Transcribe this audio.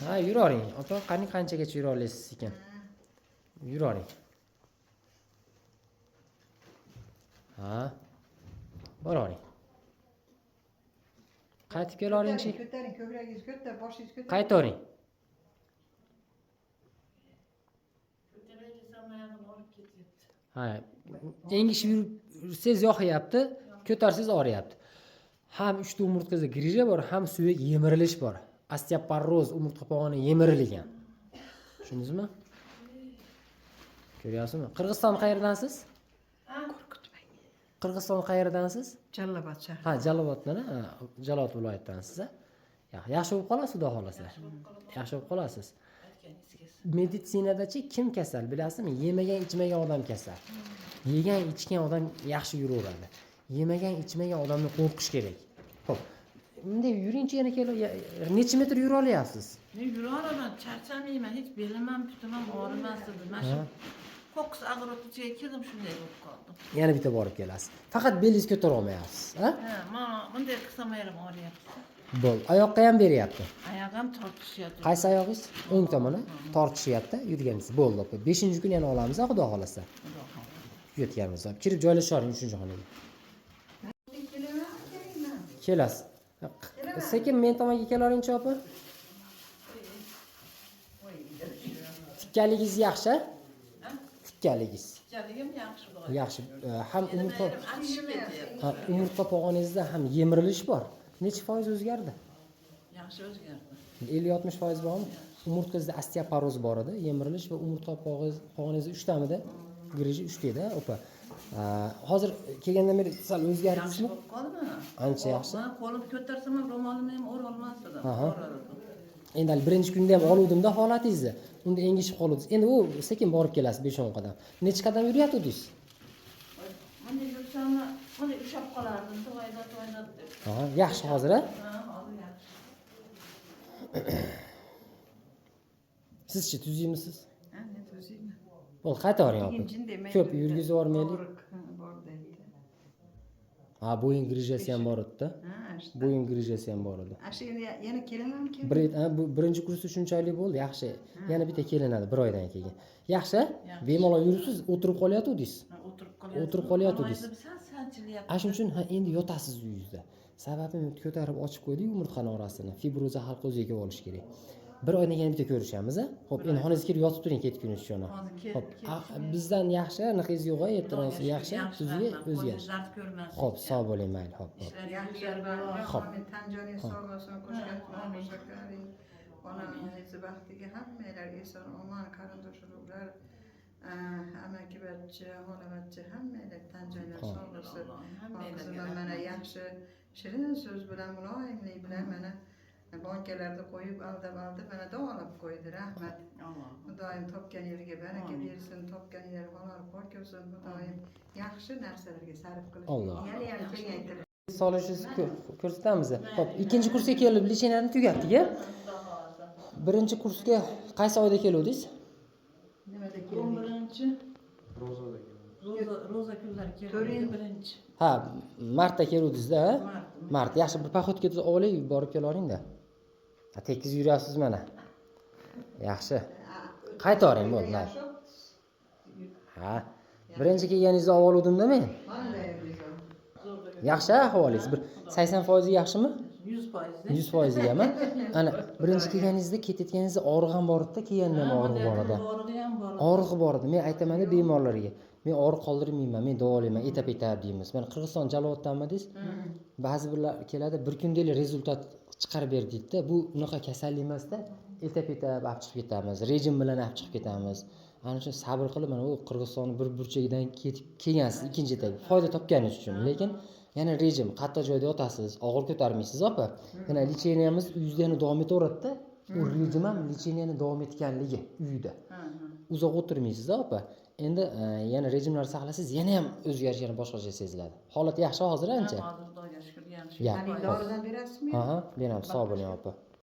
Ha, yuravering. Opa, qanchagacha yura olasiz ekan? Yuravering. Ha. Boravering. Qaytib kelavering-chi. Ko'taring, ko'kragingizni ko'tar, boshingizni ko'taring. Qaytavering. Ha, engishib yursangiz yoqyapti, ko'tarsangiz og'riyapti. Ham uchta umurtqangizda grija bor, ham suyak yemirilish bor. Osteoporoz umurtqa pog'oni yemirilgan. Tushundingizmi? Ko'ryapsizmi? Qirg'iziston qayerdansiz? Qo'rqitmang. Qirg'iziston qayerdansiz? Jallobod shahri. Ha, Jaloloboddan, Jalolobod viloyatidansiz. Yaxshi bo'lib qolasiz, xudo xolasa. Yaxshi bo'lib qolasiz. Meditsinadachi kim kasal bilasizmi? Yemagan, ichmagan odam kasal. Yegan, ichgan odam yaxshi yuraveradi. Yemagan, ichmagan odamni qo'rqish kerak. Xo'p. Bunday yuringchi yana necha metr yura olyapsiz? Men yura olaman, charchamayman, hech belim ham, putim ham og'rimas edi. Mana shu ko'ks agrotchiga keldim, shunday bo'lib qoldim. Yana bitta borib kelasiz. Faqat belingizni ko'tara olmayapsiz, ha? Ha, mana bunday qilsam ham og'riyapti. Bo'l. Oyoqqa ham beryapti. Oyog'im tortishyapti. Qaysi oyog'ingiz? O'ng tomoni tortishyapti, yurganingiz. Bo'ldi, opa. 5-kun yana olamiz, xudo xolasa. Yetganmiz. Kirib joylashavering 3-xonaga. Kelasiz. Sekin men tomonga kelaveringchi, opa. Tikkaligingiz yaxshi? Tikkaligingiz. Jaligim yaxshi bo'ldi. Yaxshi. Ham umurtqa Achishib ketyapti. ha, umurtqa pog'oningizda ham yemirilish bor. Necha foiz o'zgardi? Yaxshi o'zgardi. 50-60% bormi? Umurtqangizda osteoporoz bor edi, yemirilish va umurtqa pog'oningizda 3 tamida, griji 3 eda, opa. Hozir kelgandan beri sal o'zgardingizmi? Bo'lib qoldimi? Ancha yaxshi. Men qo'limni ko'tarsam ham ro'molimni ham o'ra olmas edim. Aha. Endi birinchi kunda ham oluvdimda holatingizni. Unda engishib qoluvdingiz. Endi u sekin borib kelasiz 5-10 qadam. Necha qadam yuryaptidingiz? Mana yursam, mana ushlab qolardim, to'yda deb. Aha, yaxshi hozir, ha? Ha, hozir yaxshi. Sizchi tuzyapmisiz? Ha, men o'zimni. Bo'l, qaytavering opa. Jin demaydi. Ko'p yurgizib yubormaylik. Bor deydi. Ha, bo'yin grijasi ham bor edi-da. Ha, işte. Bo'yin grijasi ham bor edi. Ashi endi yana kelaman keyin. Bu birinchi kursi shunchalik bo'ldi, yaxshi. Yana bitta kelinadi 1 oydan keyin. Yaxshi? Bemalol yuribsiz, o'tirib qolyaptidingiz. O'tirib qolyaptidingiz. Ana shuning uchun endi yotasiz uyingizda. Sababi ko'tarib ochib qo'ydik umurtqani orasini. Fibroza hal qo'ziyga olish kerak. 1 oydan keyin bitta ko'rishamiz, ha? Xo'p, endi xonangizga kirib yotib turing ketguncha uchun. Xo'p, bizdan yaxshi, aniqingiz yo'q, e'tirozingiz yaxshi, sizga o'zgarish. Xo'p, sog' bo'ling, mayli, xo'p. Yaxshi Xo'p. men tan joningiz sog' bo'lsin, qo'shganim shakaring. Onangizni baxtiga hammalarga eson omon qarindosh urug'lar, amakivachcha, xolavachcha hammalar tan joylar sog' bo'lsin. Ho'p, mana yaxshi shirin so'z bilan muloyimlik bilan mana bankalarda qo'yib aldab mana davolab qo'ydi. Rahmat. Xudoyim topgan yerga baraka bersin, topgan yer halol pok bo'lsin. Xudoyim yaxshi narsalarga sarf qilib. Alloh. Yana kengaytirib. Solishingizni ko'rsatamiz. Xo'p, ikkinchi kursga kelib licheniyani tugatdik, a? Birinchi kursga qaysi oyda keluvdingiz? Nimada keldik? 11-chi. Roza kunlari keldi, birinchi. Ha, martda keluvdingiz-da, ha? Mart. Yaxshi, bir poxodga olib borib kelaveringda. Ha, tekis yuryapsiz mana. Yaxshi. Qaytavering bo'ldi, mayli. Ha, birinchi kelganingizda oluvdim-da men. Yaxshi ahvolingiz. Bir 80% yaxshimi? 100%. 100%gami? Ana, birinchi kelganingizda ketayotganingizda og'rig'im bor edi, kelgandan og'rig'i bor edi. Og'rig'i bor edi. Men aytaman-da bemorlarga. Men og'riq qoldirmayman, men davolayman, etap-etap deymiz. Mana Qirg'iziston Jaloloboddanmi deysiz? Ba'zi birlar keladi, bir kundalik rezultat chiqarib ber deydi-da. Bu unaqa kasallik emas-da. Etap-etap olib chiqib ketamiz, rejim bilan olib chiqib ketamiz. Ana shu sabr qilib mana u Qirg'izistonning bir burchagidan ketib kelgansiz ikkinchi etap. Foyda topganingiz uchun. Lekin yana rejim, qattiq joyda yotasiz, og'ir ko'tarmaysiz, opa. Yana licheniyamiz uyingizda yana davom etaveradi-da. U rejim ham licheniyani davom etganligi uyda. Uzoq o'tirmaysiz, opa. Endi yana rejimlar saqlasangiz, yana ham o'zgarish yana boshqacha seziladi. Holat yaxshi hozir ancha. Hozir Xudoga shukr, yaxshi. Ya. Doridan berasizmi? Aha, beramiz, sog' bo'ling, opa.